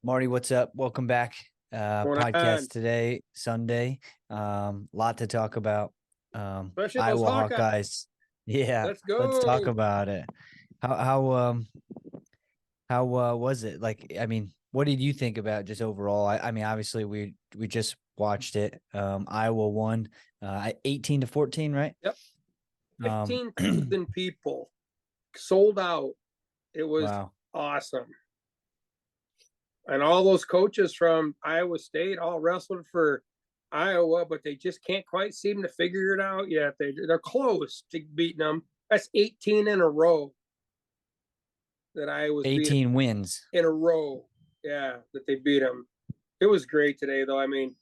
Marty, what's up? Welcome back. Going Podcast on, today, Sunday. Lot to talk about. especially those Iowa Hawkeyes. Hawkeyes. Yeah, Let's let's talk go. about it. How was it? Like, I mean, what did you think about just overall? I mean, obviously we just watched it. Iowa won 18-14, right? Yep, Um 15,000 people sold out. It was wow. awesome. And all those coaches from Iowa State all wrestled for Iowa, but they just can't quite seem to figure it out yet. They're close to beating them. That's 18 in a row that Iowa's beat 18 wins. in a row. Yeah, that they beat them. It was great today, though. I mean,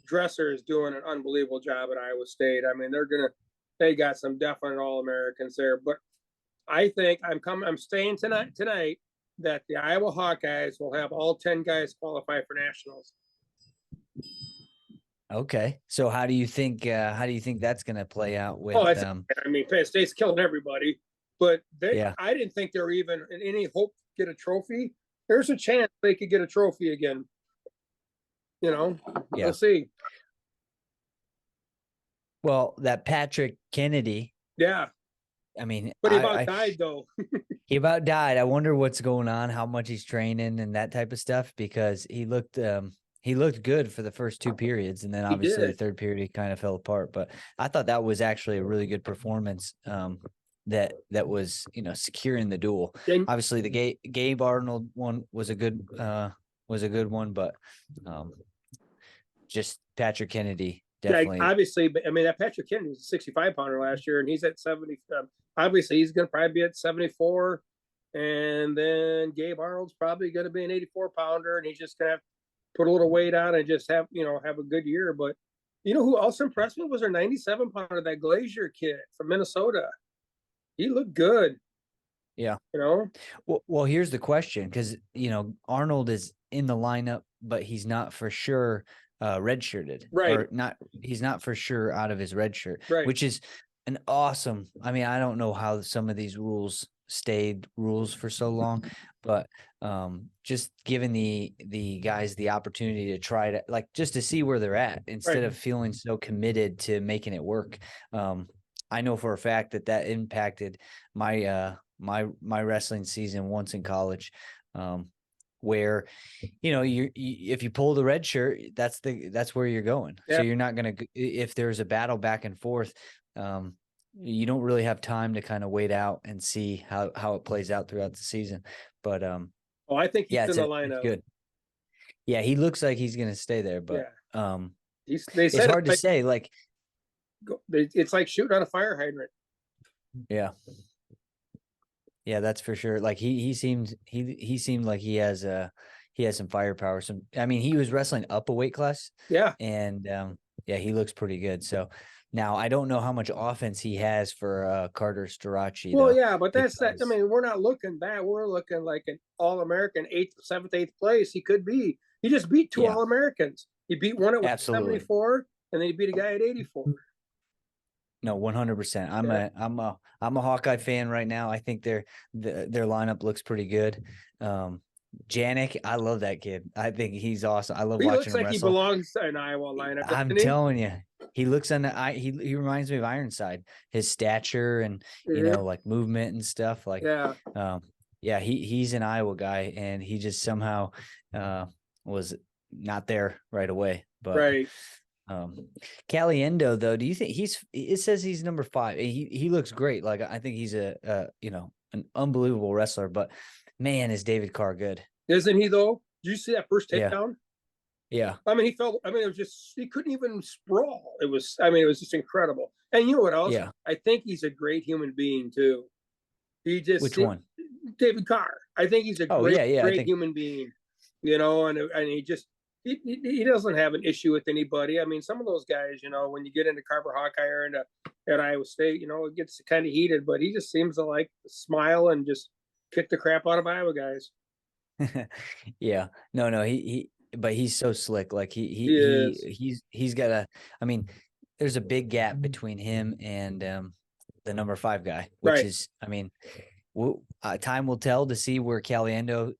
Dresser is doing an unbelievable job at Iowa State. I mean, they got some definite All Americans there. But I think I'm staying tonight that the Iowa Hawkeyes will have all 10 guys qualify for nationals. Okay. So how do you think that's gonna play out Oh, with that's I mean, Penn State's killing everybody, but yeah. I didn't think they were even in any hope to get a trophy. There's a chance they could get a trophy again. Yeah. We'll see. Well, that Patrick Kennedy, Yeah, I mean, but he about died though. he about died. I wonder what's going on, how much he's training and that type of stuff, because he looked good for the first two periods, and then He obviously the did. third period he kind of fell apart. But I thought that was actually a really good performance. That was, securing the duel. And Obviously the Gabe Arnold one was a good one, but just Patrick Kennedy yeah, definitely. obviously, but I mean that Patrick Kennedy was a 65 pounder last year, and he's at 70. Obviously, he's going to probably be at 74, and then Gabe Arnold's probably going to be an 84 pounder, and he's just going to have to put a little weight on and just have a good year. But who also impressed me was our 97 pounder, that Glazier kid from Minnesota. He looked good. Yeah. You know, Well, here's the question, because Arnold is in the lineup, but he's not for sure redshirted, right, or not. He's not for sure out of his red shirt, right. which is an awesome. I mean, I don't know how some of these rules stayed rules for so long, but just giving the guys the opportunity to try to, like, just to see where they're at instead Right. of feeling so committed to making it work. I know for a fact that impacted my wrestling season once in college, where you if you pull the red shirt, that's where you're going. So Yeah. you're not gonna, if there's a battle back and forth, you don't really have time to kind of wait out and see how it plays out throughout the season. But Oh, I think he's yeah, in the it's lineup. good. Yeah, he looks like he's gonna stay there, but Yeah. They it's said hard to say. Like, it's like shooting on a fire hydrant. yeah. Yeah, that's for sure. Like he seemed like he has some firepower. I mean, he was wrestling up a weight class, Yeah. and yeah, he looks pretty good. So now I don't know how much offense he has for Carter Starachi Well, though, yeah, but that's that. I because mean, we're not looking bad. We're looking like an All-American, eighth, seventh, eighth place. He could be. He just beat two yeah, All-Americans. He beat one at absolutely. 74, and then he beat a guy at 84. No, 100%. I'm Yeah. a Hawkeye fan right now. I think their lineup looks pretty good. Janik, I love that kid. I think he's awesome. I love He watching looks him like he wrestle. belongs in Iowa lineup, I'm doesn't he? telling you, he looks on the he reminds me of Ironside. His stature and Mhm. like movement and stuff. Like, Yeah. yeah, he's an Iowa guy, and he just somehow was not there right away. But Right. Caliendo, though, do you think it says he's number 5. He looks great. Like, I think he's an unbelievable wrestler, but man, is David Carr good. Isn't he though? Did you see that first Yeah. takedown? Yeah. I mean, he felt. I mean, it was just he couldn't even sprawl. It was. I mean, it was just incredible. And you know what else? Yeah. I think he's a great human being too. He just Which one? David Carr. I think he's a Oh, great, yeah. Yeah. I great think, human being. And he just he doesn't have an issue with anybody. I mean, some of those guys, when you get into Carver Hawkeye or into at Iowa State, it gets kind of heated. But he just seems to like smile and just kick the crap out of Iowa guys. yeah. No, but he's so slick. Like He is. he's got I mean, there's a big gap between him and the number 5 guy, which Right. is, I mean, time will tell to see where Caliendo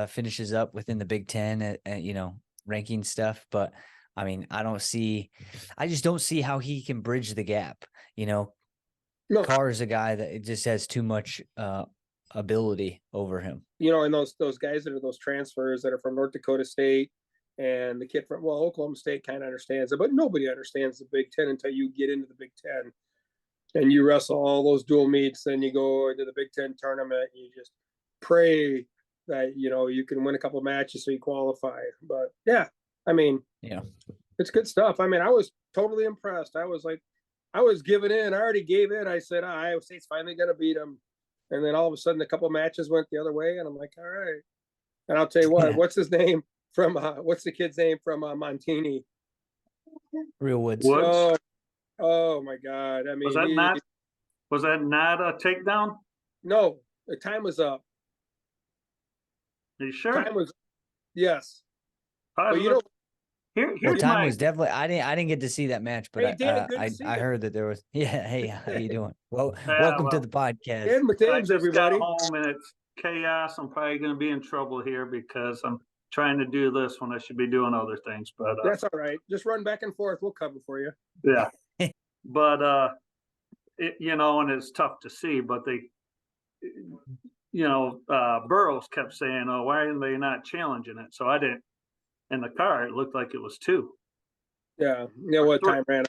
finishes up within the Big Ten and ranking stuff. But I mean, I just don't see how he can bridge the gap. No, Carr is a guy that just has too much ability over him. And those guys that are those transfers that are from North Dakota State and the kid from Oklahoma State kind of understands it, but nobody understands the Big Ten until you get into the Big Ten and you wrestle all those dual meets. Then you go to the Big Ten tournament. And you just pray that you can win a couple of matches so you qualify. But yeah, I mean, it's good stuff. I mean, I was totally impressed. I was giving in. I already gave in. I said, Iowa State's finally going to beat them. And then all of a sudden, a couple of matches went the other way. And I'm like, all right. And I'll tell you what, what's his name from, what's the kid's name from Montini? Real Woods. Oh my God. I mean, was that not a takedown? No, the time was up. Are you sure? Time was, yes. But here's time was definitely. I didn't get to see that match, but hey, Dan, I heard that there was. Yeah, hey, how you doing? Well, welcome to the podcast. Dan McDane's, everybody. Got home and it's chaos. I'm probably going to be in trouble here because I'm trying to do this when I should be doing other things. But that's all right. Just run back and forth. We'll cover for you. Yeah, but and it's tough to see. But they, Burroughs kept saying, "Oh, why are they not challenging it?" So I didn't. In the car, it looked like it was 2. Yeah, what time ran?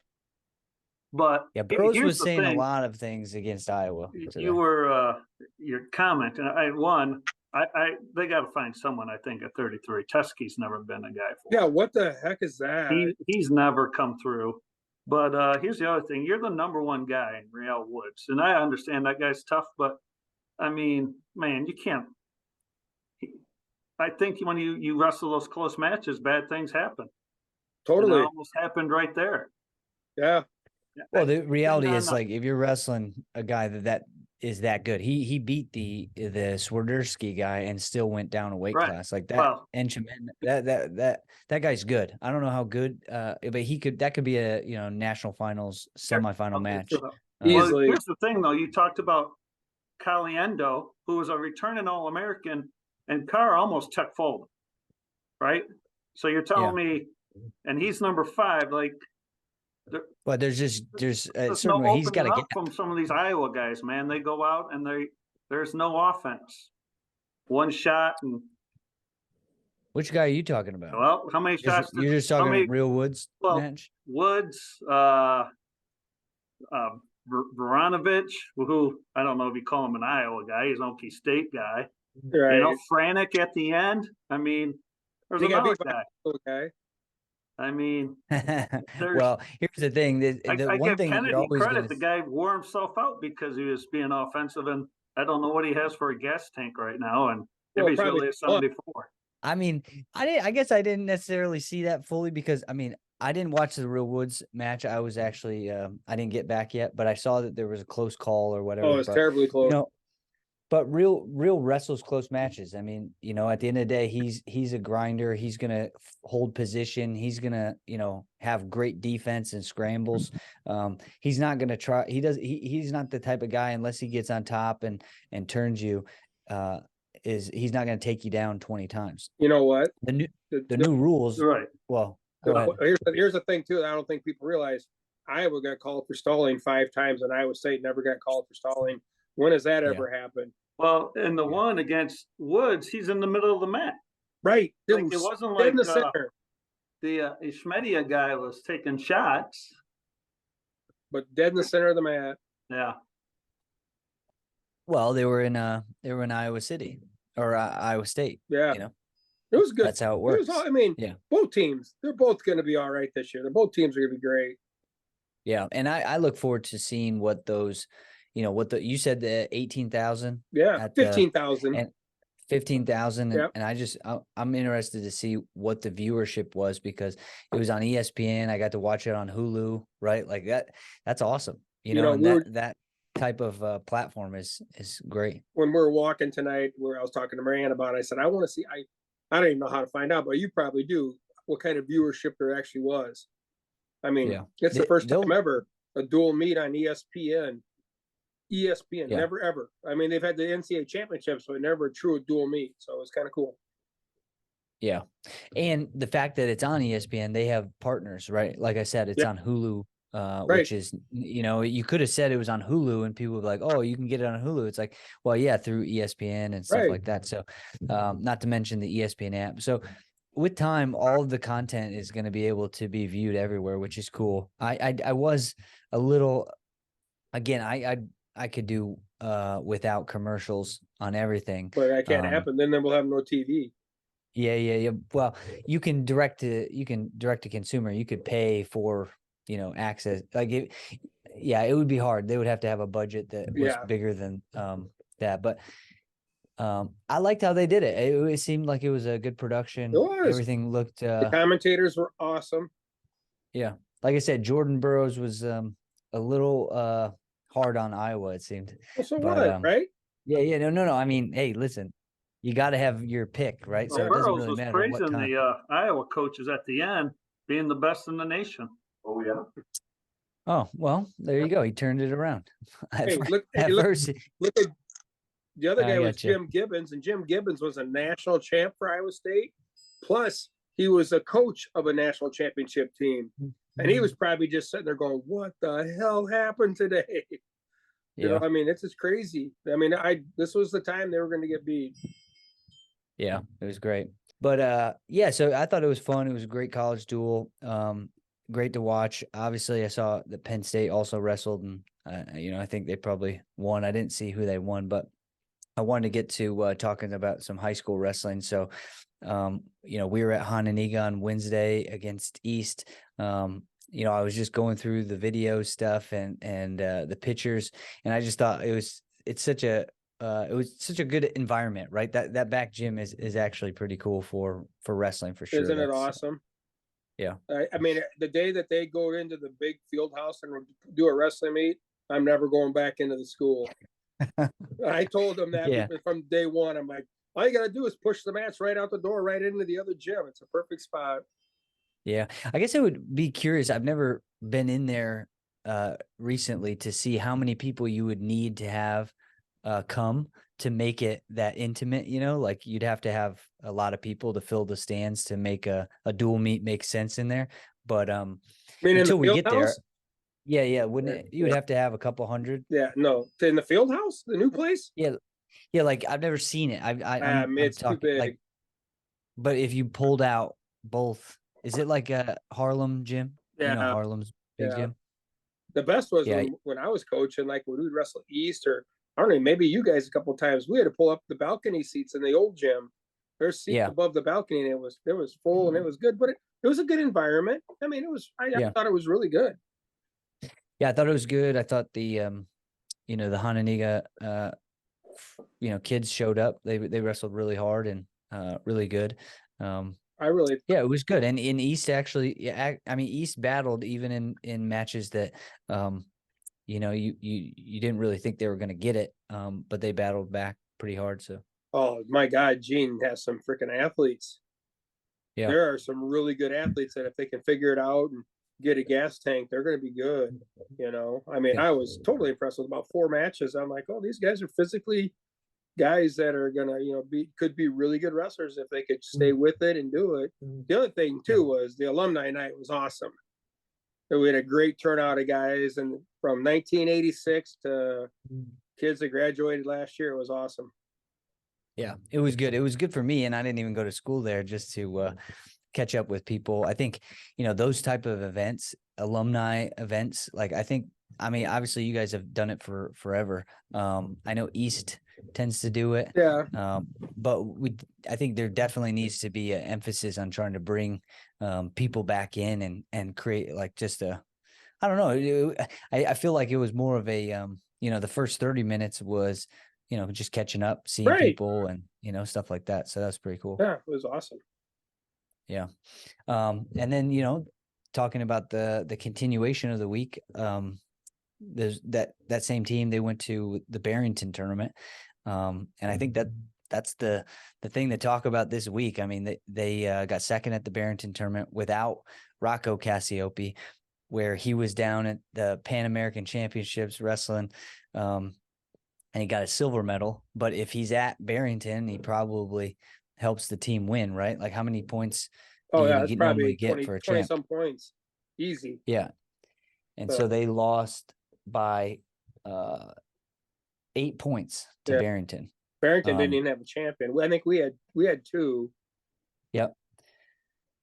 But Burroughs was saying a lot of things against Iowa. Today. You were your comment, and they got to find someone. I think at 33, Teskey's never been a guy for. Yeah, what the heck is that? He's never come through. But here's the other thing: you're the number 1 guy in Real Woods, and I understand that guy's tough, but I mean, man, you can't. I think when you wrestle those close matches, bad things happen. Totally. And it almost happened right there. Yeah. Well, the reality is like if you're wrestling a guy that is that good, he beat the Swiderski guy and still went down a weight class like that. Well, that guy's good. I don't know how good, but that could be a national finals semifinal match. Easily. Here's the thing though, you talked about Caliendo, who was a returning All-American. And Carr almost took fold, right? So you're telling me, and he's number 5. Like, but there's certain no he's got to get from some of these Iowa guys, man. They go out and there's no offense. One shot and. Which guy are you talking about? Well, how many shots? You're just talking Real Woods match. Woods, Voronovich, who I don't know if you call him an Iowa guy. He's an Okie State guy. Right. Franek at the end. I mean, there's another guy. Okay. I mean, well, here's the thing. The one give thing Kennedy credit. The guy wore himself out because he was being offensive, and I don't know what he has for a gas tank right now. And if he's really a 74. I mean, I guess I didn't necessarily see that fully because I mean, I didn't watch the Real Woods match. I was actually I didn't get back yet, but I saw that there was a close call or whatever. Oh, it was terribly close. But real wrestles close matches. I mean, at the end of the day, he's a grinder. He's gonna hold position. He's gonna, have great defense and scrambles. He's not gonna try. He's not the type of guy unless he gets on top and turns you. He's not gonna take you down 20 times. You know what? The new rules. Right. Well, here's the thing too. That I don't think people realize. Iowa got called for stalling 5 times, and Iowa State never got called for stalling. When has that ever happened? Well, in the one against Woods, he's in the middle of the mat. Right. Like, it wasn't like the Ishmedia guy was taking shots. But dead in the center of the mat. Yeah. Well, they were in Iowa City or Iowa State. Yeah. It was good. That's how it works. Both teams, they're both going to be all right this year. Both teams are going to be great. Yeah. And I look forward to seeing what those – you said the 18,000. Yeah, 15,000. And 15,000. And I'm interested to see what the viewership was because it was on ESPN. I got to watch it on Hulu, right? Like that's awesome. That type of platform is great. When we were walking tonight, where I was talking to Marianne about it, I said, I want to see, I don't even know how to find out, but you probably do, what kind of viewership there actually was. I mean, it's the first time ever a dual meet on ESPN. ESPN, Yeah. never ever. I mean, they've had the NCAA championships, but never a true dual meet. So it's kind of cool. Yeah. And the fact that it's on ESPN, they have partners, right? Like I said, it's Yeah. on Hulu, Right. which is, you could have said it was on Hulu and people would be like, oh, you can get it on Hulu. It's like, well, yeah, through ESPN and stuff Right. like that. So, not to mention the ESPN app. So with time, all of the content is going to be able to be viewed everywhere, which is cool. I was a little, again, I could do, without commercials on everything. But that can't happen. Then we'll have no TV. Yeah. Well, you can direct to consumer. You could pay for, access. Like it would be hard. They would have to have a budget that was Yeah. bigger than that. But I liked how they did it. It seemed like it was a good production. It was. Everything looked The commentators were awesome. yeah. Like I said, Jordan Burroughs was a little hard on Iowa, it seemed. Well, so But what, right? yeah, no. I mean, hey, listen, you got to have your pick, right? So Well, it doesn't Burroughs really was matter what praising kind. the Iowa coaches at the end, being the best in the nation. Oh yeah. Oh, well, there you go. He turned it around. Hey, look At at first, the other I guy was gotcha. Jim Gibbons, and Jim Gibbons was a national champ for Iowa State. Plus, he was a coach of a national championship team. And he was probably just sitting there going, what the hell happened today? You know, I mean, it's just crazy. I mean, this was the time they were going to get beat. Yeah, it was great. But yeah, so I thought it was fun. It was a great college duel. Great to watch. Obviously, I saw that Penn State also wrestled, and I think they probably won. I didn't see who they won, but I wanted to get to talking about some high school wrestling. So, we were at Hononegah on Wednesday against East. I was just going through the video stuff and the pictures, and I just thought it was such a good environment, right? That back gym is actually pretty cool for wrestling for sure. Isn't it awesome? Yeah. I mean, the day that they go into the big field house and do a wrestling meet, I'm never going back into the school. I told them that from day one. I'm like, all you got to do is push the mats right out the door, right into the other gym. It's a perfect spot. Yeah. I guess I would be curious. I've never been in there recently to see how many people you would need to have come to make it that intimate, like you'd have to have a lot of people to fill the stands to make a dual meet make sense in there. But I mean, until we get house? there, yeah, wouldn't it? You would have to have a couple hundred. Yeah, no, in the field house, the new place. Yeah, like I've never seen it. I'm it's talking, too big. like, but if you pulled out both, is it like a Harlem gym? Yeah, Harlem's big gym. The best was when I was coaching, like when we would wrestle East, or I don't know, maybe you guys a couple of times. We had to pull up the balcony seats in the old gym. There's seats above the balcony, and it was full and it was good, but it was a good environment. I mean, it was. I thought it was really good. Yeah, I thought it was good. I thought the the Hononegah kids showed up. They wrestled really hard and really good. It was good. And in East actually, I mean, East battled even in matches that you didn't really think they were going to get it, but they battled back pretty hard. So, oh my God, Gene has some freaking athletes. Yeah, there are some really good athletes that if they can figure it out and get a gas tank, they're going to be good. I mean, I was totally impressed with about 4 matches. I'm like, oh, these guys are physically guys that are gonna, could be really good wrestlers if they could stay with it and do it. The other thing too was the alumni night was awesome. We had a great turnout of guys, and from 1986 to kids that graduated last year, it was awesome. Yeah, it was good. It was good for me, and I didn't even go to school there just to catch up with people. I think, those type of events, alumni events, like I mean, obviously you guys have done it for forever. I know East tends to do it. Yeah. But I think there definitely needs to be an emphasis on trying to bring people back in and create like just I don't know. I feel like it was more of a, the first 30 minutes was, just catching up, seeing people and, stuff like that. So that's pretty cool. Yeah, it was awesome. Yeah. And then, talking about the continuation of the week, there's that same team, they went to the Barrington tournament. And I think that's the thing to talk about this week. I mean, they got second at the Barrington tournament without Rocco Cassiope. where he was down at the Pan American Championships wrestling, and he got a silver medal. But if he's at Barrington, he probably helps the team win, right? Like how many points do Oh you yeah, it's normally probably get 20, for a 20 champ? some points. Easy. Yeah. And so So, they lost by 8 points to yeah. Barrington. Barrington didn't even have a champion. I think we had two. Yep.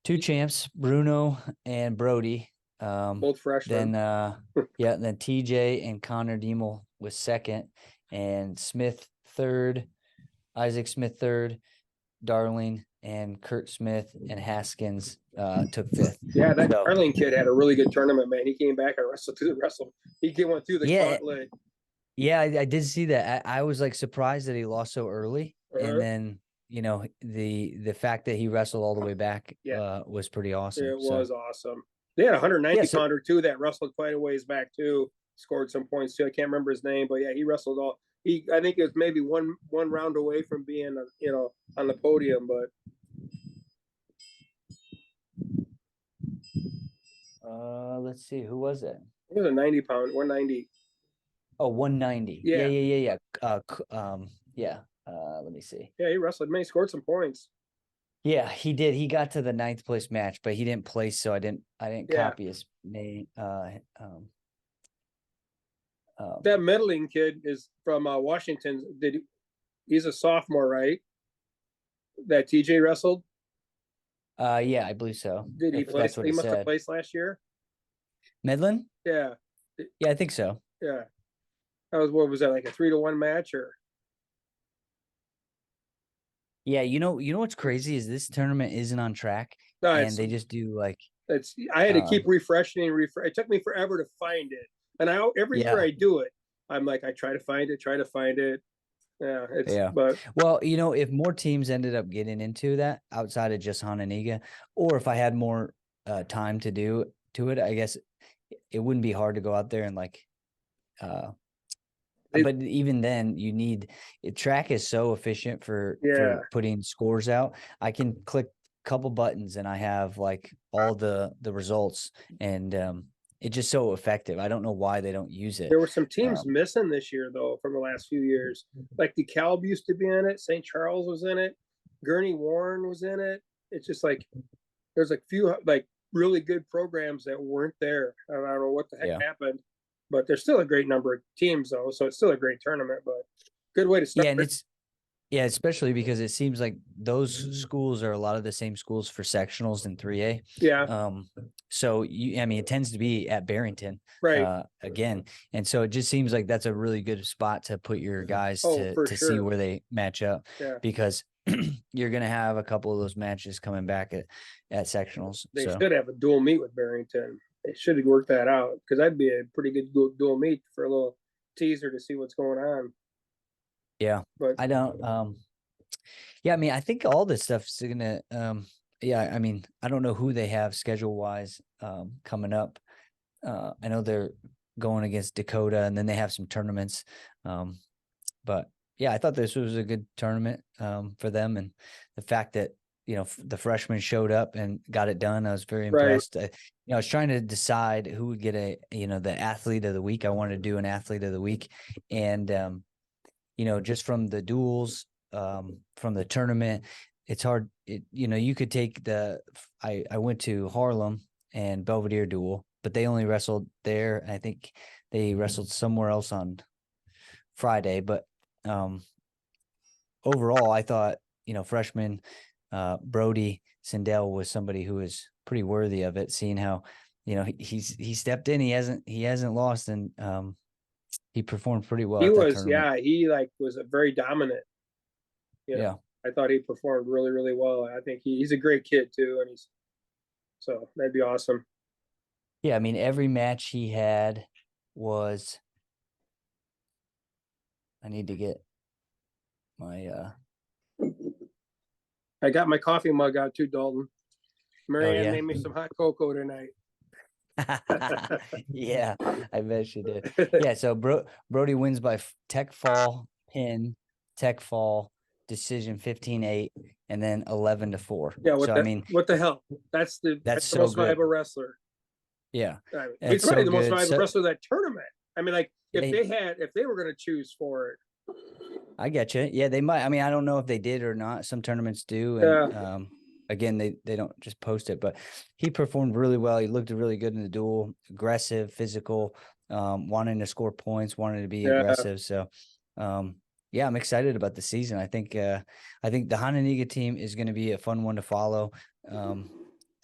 Two champs, Bruno and Brody. Both freshmen. Then then TJ and Connor Diemel was second, and Smith third, Isaac Smith third, Darling and Kurt Smith and Haskins took fifth. Yeah, that Darling kid had a really good tournament, man. He came back and wrestled through the wrestle. He went through the gauntlet. Yeah, I did see that. I was like surprised that he lost so early, and then the fact that he wrestled all the way back was pretty awesome. It was awesome. They had a 190 pounder too that wrestled quite a ways back too. Scored some points too. I can't remember his name, but yeah, he wrestled all. I think it was maybe one round away from being on the podium, but. Let's see, who was it? It was a 90-pound, 190. Oh, 190. Yeah. Let me see. Yeah, he wrestled. Man, he scored some points. Yeah, he did. He got to the 9th place match, but he didn't place, so I didn't copy his name. That meddling kid is from Washington. He's a sophomore, right? That TJ wrestled. Yeah, I believe so. Did he place? He must have placed last year. Medlin? Yeah. Yeah, I think so. Yeah. What was that, like a 3-1 match or? Yeah, you know what's crazy is this tournament isn't on track, and they just do like. I had to keep refreshing and It took me forever to find it, and every year I do it. I'm like, I try to find it. Yeah, But well, if more teams ended up getting into that outside of just Hononegah, or if I had more time to do it, I guess it wouldn't be hard to go out there and like. But even then, track is so efficient for putting scores out. I can click a couple buttons and I have like all the results, and it's just so effective. I don't know why they don't use it. There were some teams missing this year though from the last few years. Like DeKalb used to be in it. St. Charles was in it. Gurney Warren was in it. It's just like there's a few like really good programs that weren't there. I don't know what the heck happened. But there's still a great number of teams, though, so it's still a great tournament. But good way to start. Yeah, and especially because it seems like those schools are a lot of the same schools for sectionals in 3A. Yeah. So it tends to be at Barrington, right? Again, and so it just seems like that's a really good spot to put your guys to see where they match up, because you're gonna have a couple of those matches coming back at sectionals. They should have a dual meet with Barrington. They should have worked that out, because that'd be a pretty good dual meet for a little teaser to see what's going on. Yeah, but I don't. I think all this stuff's gonna. I don't know who they have schedule wise coming up. I know they're going against Dakota, and then they have some tournaments. But yeah, I thought this was a good tournament for them, and the fact that the freshmen showed up and got it done. I was very impressed. I was trying to decide who would get the athlete of the week. I wanted to do an athlete of the week, and just from the duels, from the tournament, it's hard. You could take I went to Harlem and Belvedere duel, but they only wrestled there. I think they wrestled somewhere else on Friday, but overall, I thought freshman. Brody Sindel was somebody who was pretty worthy of it, seeing how he stepped in. He hasn't lost, and he performed pretty well. He was a very dominant. I thought he performed really, really well. I think he's a great kid too, and so that'd be awesome. Yeah, every match he had was. I need to get my. I got my coffee mug out too, Dalton. Marianne made me some hot cocoa tonight. Yeah, I bet she did. Yeah, so Brody wins by tech fall, pin, tech fall, decision 15-8, and then 11-4. Yeah, what the hell? That's the most valuable wrestler. Yeah. I mean, It's he's probably so the most good. valuable So, wrestler of that tournament. I mean, like yeah, if they were going to choose for it. I get you. Yeah, they might. I mean, I don't know if they did or not. Some tournaments do, Yeah. and again, they don't just post it. But he performed really well. He looked really good in the duel, aggressive, physical, wanting to score points, wanting to be Yeah. aggressive. So, yeah, I'm excited about the season. I think the Hononegah team is going to be a fun one to follow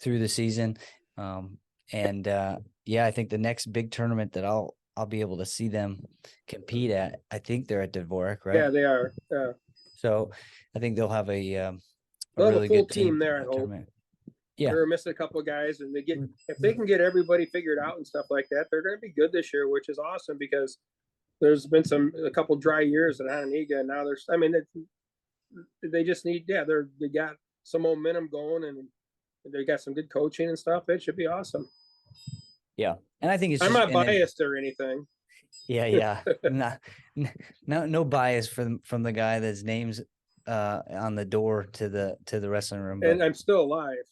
through the season, and yeah, I think the next big tournament that I'll be able to see them compete at. I think they're at Dvorak, right? Yeah, they are. Yeah. So I think they'll have a They'll have a really full good team team for there, I that hope. tournament. Yeah, They're missing a couple of guys, and if they can get everybody figured out and stuff like that, they're going to be good this year, which is awesome because there's been a couple dry years at Hononegah, and now there's. I mean, they just need. Yeah, they got some momentum going, and they got some good coaching and stuff. It should be awesome. yeah, and I think it's I'm just not biased or anything. yeah, no bias from the guy that's names on the door to the wrestling room, but And I'm still alive.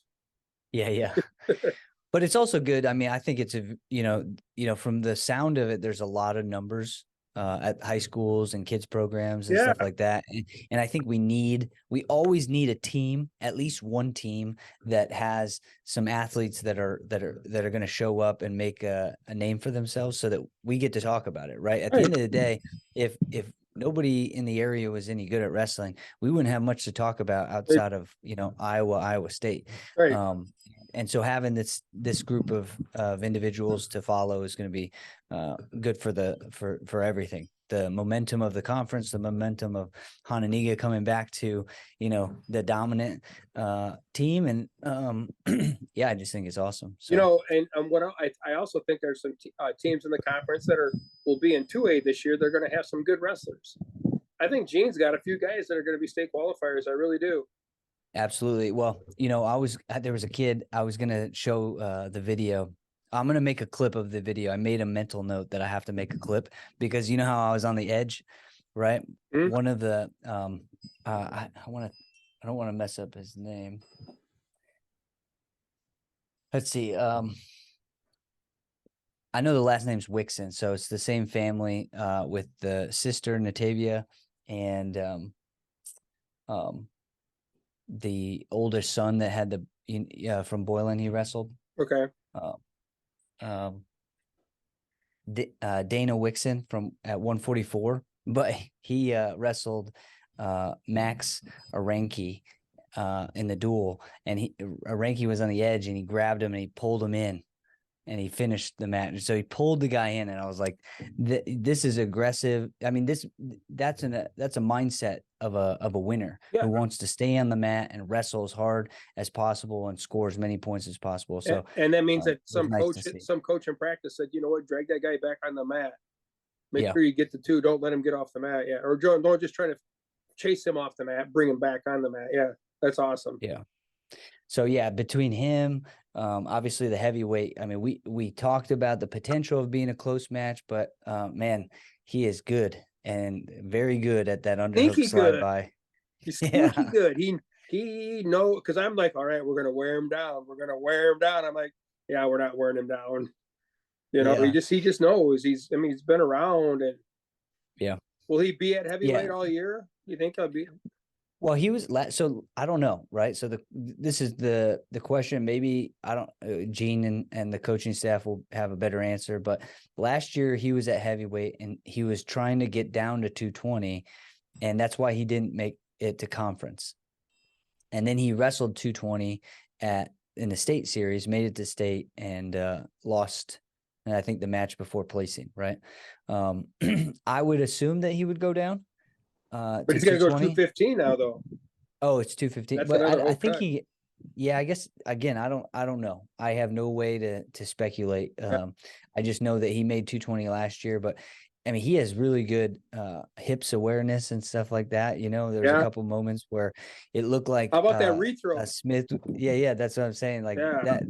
yeah. But it's also good. I mean, I think it's from the sound of it, there's a lot of numbers at high schools and kids programs and stuff like that. And I think we always need a team, at least one team that has some athletes that are going to show up and make a name for themselves so that we get to talk about it. Right. At the end of the day, if nobody in the area was any good at wrestling, we wouldn't have much to talk about outside of, Iowa State. Right. And so having this group of individuals to follow is going to be good for everything. The momentum of the conference, the momentum of Hononegah coming back to, the dominant team. And yeah, I just think it's awesome. So. And what I also think there's some teams in the conference that will be in 2A this year. They're going to have some good wrestlers. I think Gene's got a few guys that are going to be state qualifiers. I really do. Absolutely. Well, there was a kid, I was going to show the video. I'm going to make a clip of the video. I made a mental note that I have to make a clip because you know how I was on the edge, right? Mm-hmm. One of the, I don't want to mess up his name. Let's see. I know the last name's Wixon. So it's the same family with the sister Natavia and the oldest son that had from Boylan, he wrestled. Okay. Dana Wixon at 144, but he wrestled Max Aranki in the duel, and Aranki was on the edge, and he grabbed him and he pulled him in, and he finished the match. So he pulled the guy in, and I was like, "This is aggressive." I mean, that's a mindset of a winner who wants to stay on the mat and wrestle as hard as possible and score as many points as possible. So, and that means that some nice coach in practice said, you know what, drag that guy back on the mat. Make Yeah. sure you get the two. Don't let him get off the mat. Yeah, or don't just try to chase him off the mat. Bring him back on the mat. Yeah, that's awesome. Yeah. So yeah, between him, obviously the heavyweight. I mean, we talked about the potential of being a close match, but man, he is good and very good at that underhook slide by. He's sneaky good. He know because I'm like, all right, we're gonna wear him down. We're gonna wear him down. I'm like, yeah, we're not wearing him down. You know, he just knows. He's been around and yeah. Will he be at heavyweight all year? You think he'll be? Well, he was so I don't know, right? So this is the question. Maybe I don't. Gene and the coaching staff will have a better answer. But last year he was at heavyweight and he was trying to get down to 220, and that's why he didn't make it to conference. And then he wrestled 220 in the state series, made it to state, and lost. And I think the match before placing, right? I would assume that he would go down. But he's going to go 215 now, though. Oh, it's 215. But I think I guess again, I don't know. I have no way to speculate. I just know that he made 220 last year, but I mean, he has really good hips awareness and stuff like that. You know, there's a couple moments where it looked like how about that rethrow? Smith. Yeah, that's what I'm saying. Like that.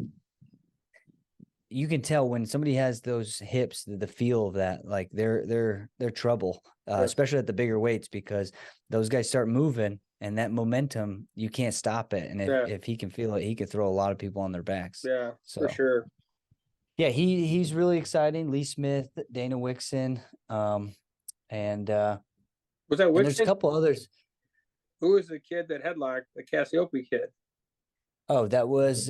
You can tell when somebody has those hips, the feel of that, like they're trouble, especially at the bigger weights, because those guys start moving and that momentum, you can't stop it. And if he can feel it, he can throw a lot of people on their backs. Yeah, so, for sure. Yeah, he's really exciting. Lee Smith, Dana Wixon, and Was that and there's a Wixon? couple others. Who was the kid that headlocked the Cassiope kid? Oh, that was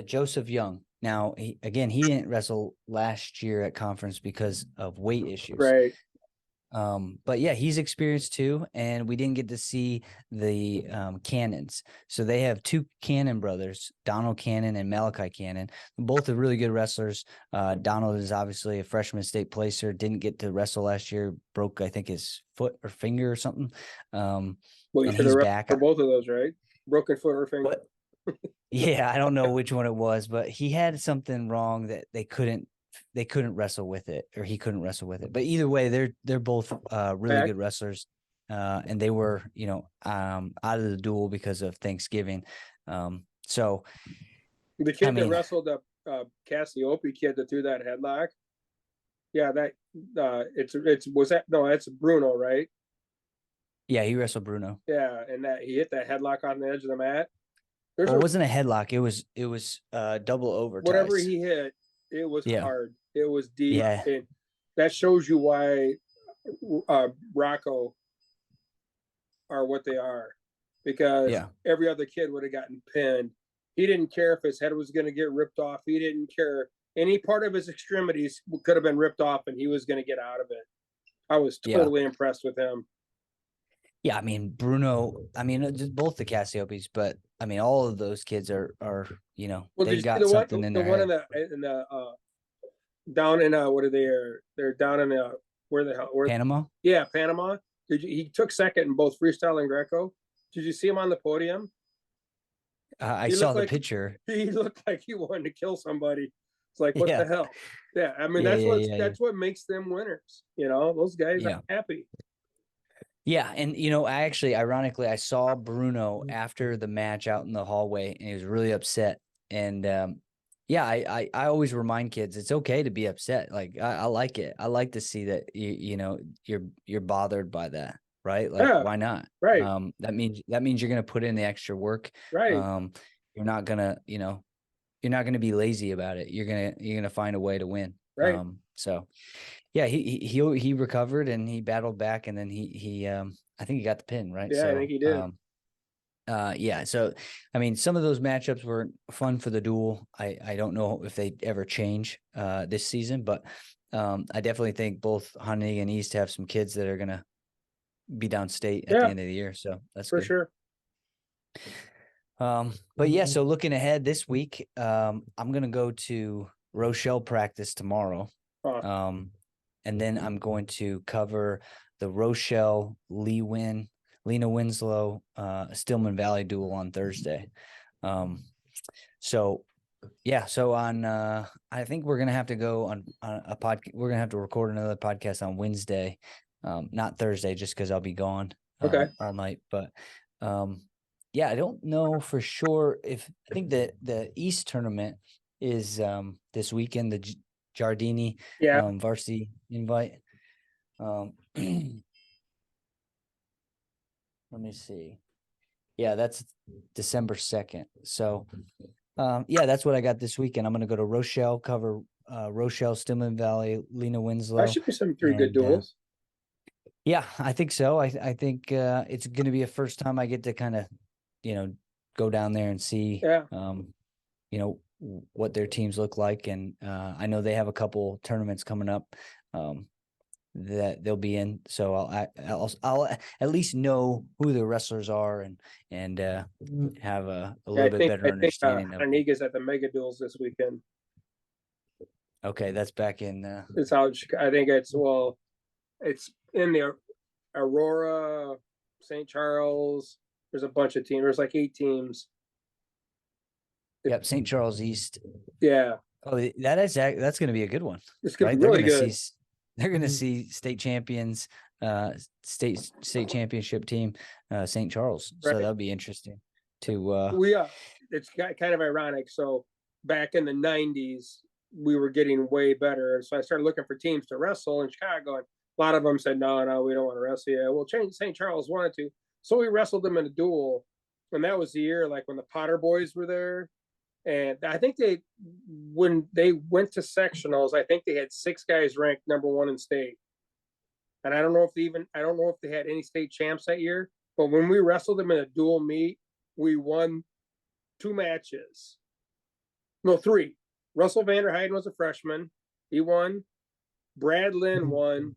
Joseph Young. Now, he didn't wrestle last year at conference because of weight issues. Right. But yeah, he's experienced too, and we didn't get to see the Cannons. So they have two Cannon brothers, Donald Cannon and Malachi Cannon. Both are really good wrestlers. Donald is obviously a freshman state placer. Didn't get to wrestle last year. Broke, I think, his foot or finger or something. Well, you And should he's have back. for both of those, right? Broken foot or finger. What? Yeah, I don't know which one it was, but he had something wrong that they couldn't wrestle with it, or he couldn't wrestle with it. But either way, they're both really good wrestlers. And they were, out of the duel because of Thanksgiving. So the kid that wrestled the Cassiope kid that threw that headlock. Yeah, that that's Bruno, right? Yeah, he wrestled Bruno. Yeah, and that he hit that headlock on the edge of the mat. Well, it wasn't a headlock. It was double over. Whatever he hit, it was hard. It was deep. Yeah. And that shows you why Rocco are what they are. Because every other kid would have gotten pinned. He didn't care if his head was going to get ripped off. He didn't care. Any part of his extremities could have been ripped off and he was going to get out of it. I was totally impressed with him. Yeah, I mean, Bruno, just both the Cassiopes, but I mean, all of those kids are they've got something in their head. The one in the down in what are they? They're down in the where Panama? Yeah, Panama. He took second in both freestyle and Greco. Did you see him on the podium? I saw the picture. He looked like he wanted to kill somebody. It's like, what the hell? Yeah, I mean, that's what makes them winners. Those guys are happy. Yeah, and ironically, I saw Bruno after the match out in the hallway, and he was really upset. And I always remind kids it's okay to be upset. Like I like it. I like to see that you're bothered by that, right? Like why not? Right. That means you're gonna put in the extra work. Right. You're not gonna be lazy about it. You're gonna find a way to win. Right. So. Yeah, he recovered and he battled back, and then he I think he got the pin, right? Yeah, so, I think he did. So I mean, some of those matchups were fun for the duel. I don't know if they ever change this season, but I definitely think both Hononegah and East have some kids that are gonna be downstate at the end of the year. So that's for good. Sure. But yeah, so looking ahead this week, I'm gonna go to Rochelle practice tomorrow. And then I'm going to cover the Rochelle Lena Winslow Stillman Valley duel on Thursday. So on I think we're gonna have to go on a podcast. We're gonna have to record another podcast on Wednesday, not Thursday, just because I'll be gone all night. But I don't know for sure if I think that the East tournament is this weekend. The Giardini varsity invite. Let me see. Yeah, that's December 2nd. So that's what I got this weekend. I'm gonna go to Rochelle, cover Rochelle, Stillman Valley, Lena Winslow. That should be some three good duels. I think so. I think it's gonna be a first time I get to kind of go down there and see what their teams look like. And I know they have a couple tournaments coming up that they'll be in. So I'll at least know who the wrestlers are and have a little bit better understanding of. Hononegah's at the Mega Duels this weekend. Okay, that's back in. It's out. I think it's in the Aurora, St. Charles. There's a bunch of teams. There's like 8 teams. Yep, St. Charles East. Yeah. Oh, that's going to be a good one. It's going to be really good. They're going to see state champions, state championship team, St. Charles. Right. So that'll be interesting. It's kind of ironic. So back in the 90s, we were getting way better. So I started looking for teams to wrestle in Chicago, and a lot of them said, no, we don't want to wrestle you. Well, St. Charles wanted to. So we wrestled them in a duel. And that was the year like when the Potter boys were there. And I think when they went to sectionals, I think they had 6 guys ranked number 1 in state. And I don't know if they had any state champs that year, but when we wrestled them in a dual meet, we won 2 matches. No, 3. Russell Vanderheiden was a freshman. He won. Brad Lynn won,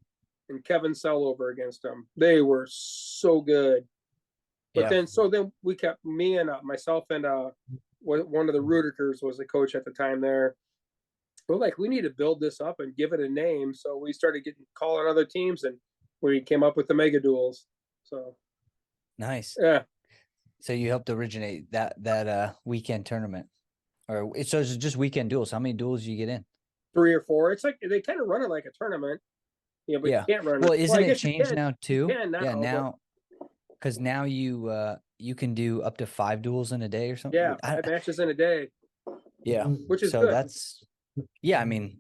and Kevin Sellover against them. They were so good. But then we kept myself and one of the Rudikers was the coach at the time there. We're like, we need to build this up and give it a name. So we started calling other teams, and we came up with the Mega Duels. So nice. Yeah. So you helped originate that weekend tournament, so it's just weekend duels. How many duels do you get in? 3 or 4. It's like they kind of run it like a tournament. Yeah, but you can't run. Well, isn't it changed now too? Now, because now you can do up to 5 duels in a day or something. Yeah, 5 matches in a day. Yeah, which is so good. I mean,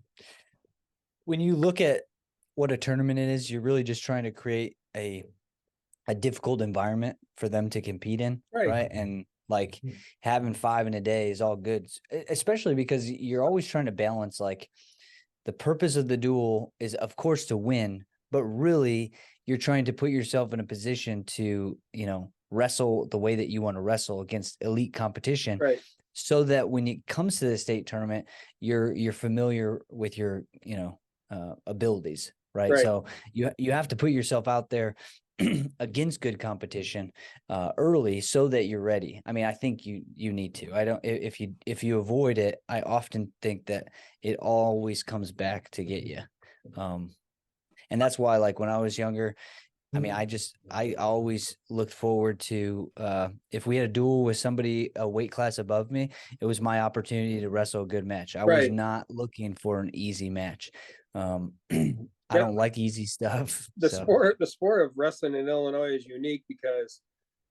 when you look at what a tournament is, you're really just trying to create a difficult environment for them to compete in, right? And like having 5 in a day is all good, especially because you're always trying to balance, like, the purpose of the duel is, of course, to win, but really you're trying to put yourself in a position to, wrestle the way that you want to wrestle against elite competition. Right. So that when it comes to the state tournament, you're familiar with your, abilities, right? So you have to put yourself out there against good competition early so that you're ready. I mean, I think you need to. If you avoid it, I often think that it always comes back to get you. And that's why, like, when I was younger, I mean, I always looked forward to if we had a duel with somebody a weight class above me, it was my opportunity to wrestle a good match. I was not looking for an easy match. I don't like easy stuff. The sport of wrestling in Illinois is unique because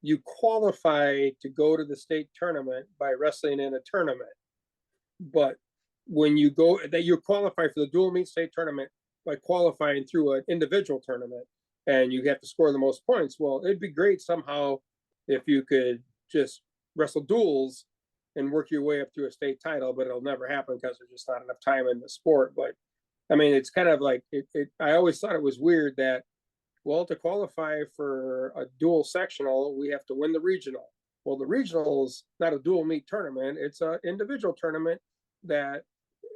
you qualify to go to the state tournament by wrestling in a tournament. But when you qualify for the dual meet state tournament by qualifying through an individual tournament, and you have to score the most points. Well, it'd be great somehow if you could just wrestle duels and work your way up to a state title, but it'll never happen because there's just not enough time in the sport. But I mean, it's kind of like I always thought it was weird that, well, to qualify for a dual sectional, we have to win the regional. Well, the regional is not a dual meet tournament. It's an individual tournament that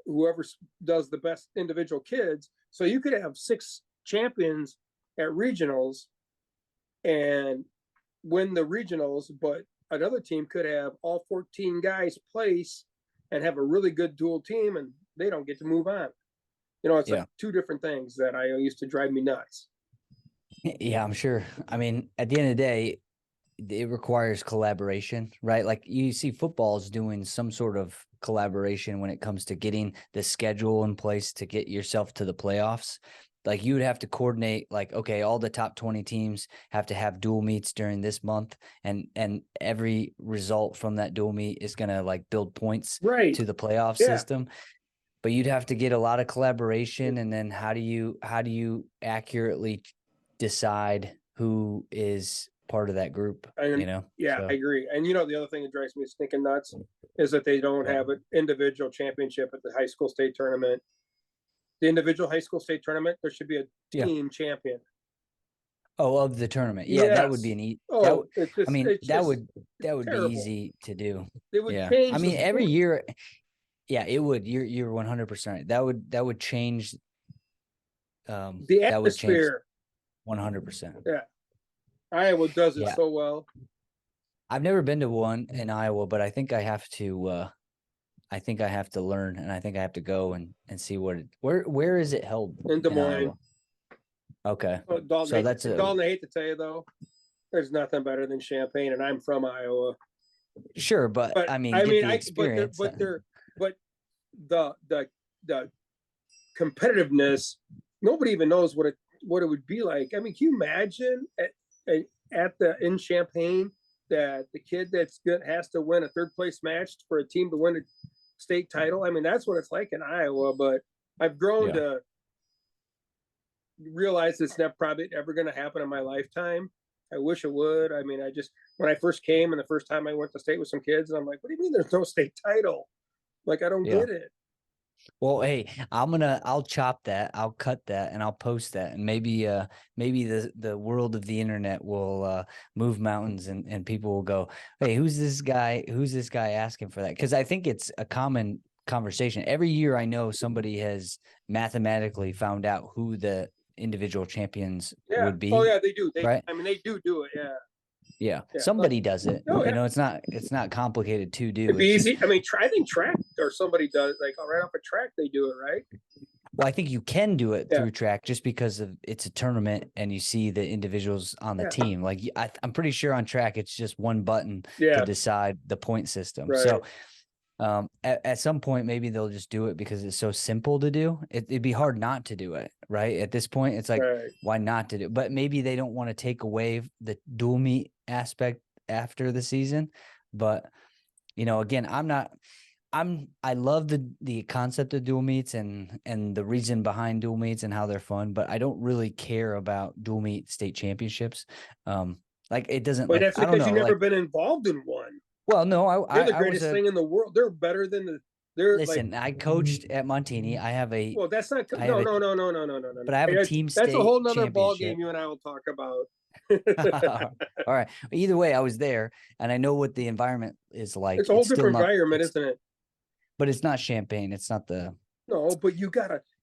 whoever does the best individual kids. So you could have 6 champions at regionals and win the regionals, but another team could have all 14 guys place and have a really good dual team, and they don't get to move on. It's like 2 different things that I used to drive me nuts. Yeah, I'm sure. I mean, at the end of the day, it requires collaboration, right? Like, you see football's doing some sort of collaboration when it comes to getting the schedule in place to get yourself to the playoffs. Like, you would have to coordinate, like, okay, all the top 20 teams have to have dual meets during this month, and every result from that dual meet is going to, like, build points to the playoff system. But you'd have to get a lot of collaboration, and then how do you accurately decide who is part of that group? Yeah, so. I agree. And the other thing that drives me stinking nuts is that they don't have an individual championship at the high school state tournament. The individual high school state tournament, there should be a team champion. Oh, of the tournament. Yeah, that would be an that would terrible. be easy to do. It would change. I mean, every year. Yeah, it would. You're 100% right. That would change. The atmosphere. 100%. Yeah, Iowa does it so well. I've never been to one in Iowa, but I think I have to. I think I have to learn, and I think I have to go and see where is it held? In Des Moines. Okay. Dalton, I hate to tell you though, there's nothing better than Champaign, and I'm from Iowa. Sure, but I mean, the experience. But the competitiveness, nobody even knows what it would be like. I mean, can you imagine in Champaign that the kid has to win a 3rd place match for a team to win a state title? I mean, that's what it's like in Iowa, but I've grown to realize it's not probably ever going to happen in my lifetime. I wish it would. I mean, when I first came and the first time I went to state with some kids, and I'm like, what do you mean there's no state title? Like, I don't Yeah. get it. Well, hey, I'll chop that, I'll cut that, and I'll post that, and maybe the world of the internet will move mountains, and people will go, hey, who's this guy asking for that? Because I think it's a common conversation every year. I know somebody has mathematically found out who the individual champions Yeah. would be. Oh yeah, they do. Right? I mean, they do it. Yeah. Yeah, Yeah. somebody does it. Oh, yeah. It's not complicated to do. It'd be It's easy. just, I mean, I think track or somebody does, like right off a track, they do it, right? well, I think you can do it Yeah. through track just because of it's a tournament and you see the individuals on the Yeah. team. Like I'm pretty sure on track it's just one button Yeah. to decide the point system. Right. So at some point maybe they'll just do it because it's so simple to do. It'd be hard not to do it, right? At this point, it's like, Right. why not to do it? But maybe they don't want to take away the dual meet aspect after the season. But again, I love the concept of dual meets and the reason behind dual meets and how they're fun, but I don't really care about dual meet state championships. Like it doesn't, But like, that's I don't because know, you've never like, been involved in one. well, no, They're the I was greatest thing in the world. They're better than they're listen, like, I coached at Montini. I have a, well, that's not, I have no. but I have a team That's a state whole nother ball championship. game you and I will talk about. All right. Either way, I was there and I know what the environment is like. It's a whole still different not, environment, isn't it? but it's not Champagne. It's not the, No, but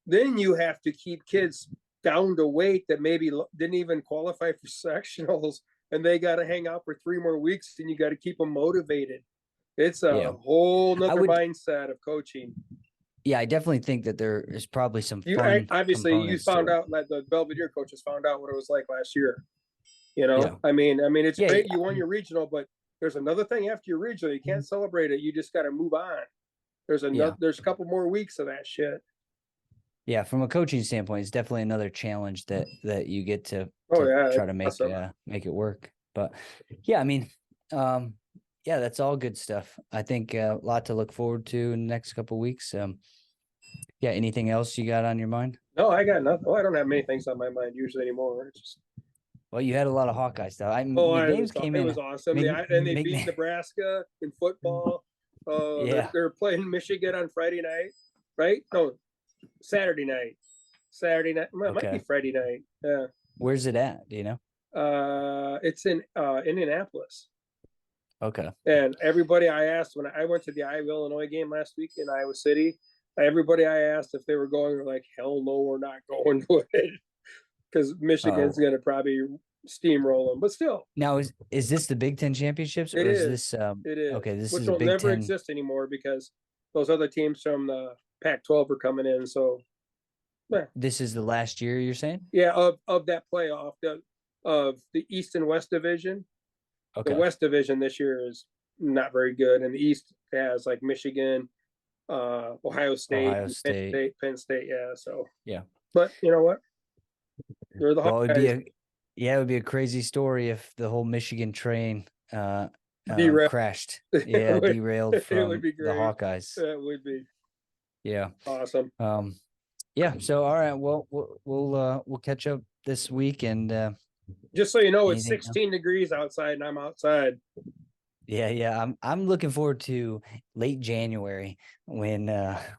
then you have to keep kids down to weight that maybe didn't even qualify for sectionals, and they got to hang out for 3 more weeks, and you got to keep them motivated. It's a whole nother mindset of coaching. Yeah, I definitely think that there is probably some fun. Obviously, you found out, like the Belvedere coaches found out what it was like last year. Yeah. I mean, it's great you won your regional, but there's another thing after your regional. You can't celebrate it. You just got to move on. There's a couple more weeks of that shit. Yeah, from a coaching standpoint, it's definitely another challenge that you get to try to make make it work. But yeah, I mean, yeah, that's all good stuff. I think a lot to look forward to in the next couple of weeks. Yeah, anything else you got on your mind? No, I got nothing. Well, I don't have many things on my mind usually anymore. Well, you had a lot of Hawkeye stuff. It was awesome. And they beat Nebraska in football. They're playing Michigan on Friday night, right? No, Saturday night. Well, it might be Friday night. Yeah. Where's it at? Do you know? It's in Indianapolis. Okay. And everybody I asked when I went to the Iowa Illinois game last week in Iowa City, everybody I asked if they were going were like, hell no, we're not going to it. Because Michigan's going to probably steamroll them, but still. Now, is this the Big Ten championships, or is this? It is. Okay, this which is a will Big never Ten. exist anymore because those other teams from the Pac-12 are coming in. So, yeah. This is the last year, you're saying? Yeah, of that playoff, of the East and West division. Okay. The West division this year is not very good, and the East has like Michigan, Ohio State, Penn State. Yeah, so yeah. But you know what? They're the Hawkeyes. It would be a crazy story if the whole Michigan train crashed. Yeah, derailed from the Hawkeyes. That would be. Yeah. Awesome. Yeah. So all right, well we'll catch up this week, and just so you know, it's 16 degrees outside and I'm outside. Yeah. I'm looking forward to late January when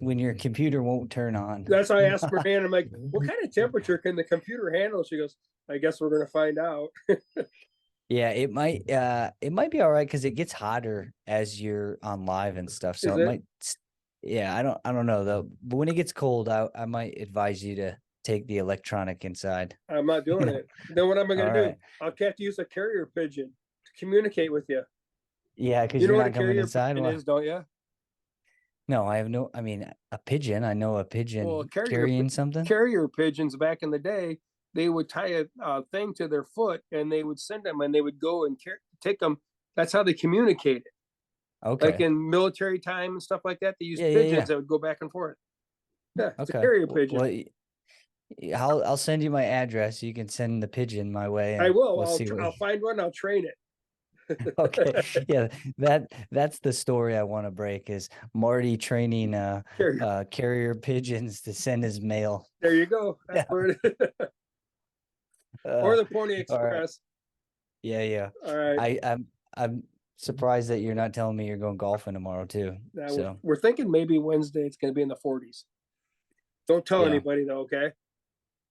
your computer won't turn on. That's why I asked Marianne, I'm like, what kind of temperature can the computer handle? She goes, I guess we're gonna find out. Yeah, it might be all right because it gets hotter as you're on live and stuff. So it might. Yeah, I don't know though. But when it gets cold, I might advise you to take the electronic inside. I'm not doing it. Then what am I going to do? I'll have to use a carrier pigeon to communicate with you. Yeah, because you're not coming inside. Pigeon is, don't you? No, I have no. I mean, a pigeon. I know a pigeon carrying something. Carrier pigeons back in the day, they would tie a thing to their foot and they would send them, and they would go and take them. That's how they communicated. Okay. Like in military time and stuff like that, they used pigeons that would go back and forth. Yeah, it's a carrier pigeon. Well, I'll send you my address. You can send the pigeon my way. I will. I'll find one. I'll train it. Okay. Yeah, that's the story I want to break is Marty training carrier pigeons to send his mail. There you go. That's where it is. Or the Pony Express. Right. Yeah. All right. I'm surprised that you're not telling me you're going golfing tomorrow too. Now So we're thinking maybe Wednesday it's going to be in the 40s. Don't tell Yeah. anybody though, okay?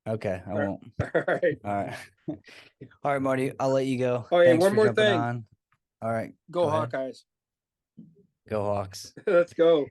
okay, I All right. won't. All right. All right. All right, Marty. I'll let you go. Oh, yeah, Thanks one for more jumping thing. on. All right. Go ahead. Hawkeyes. Go Hawks. Let's go.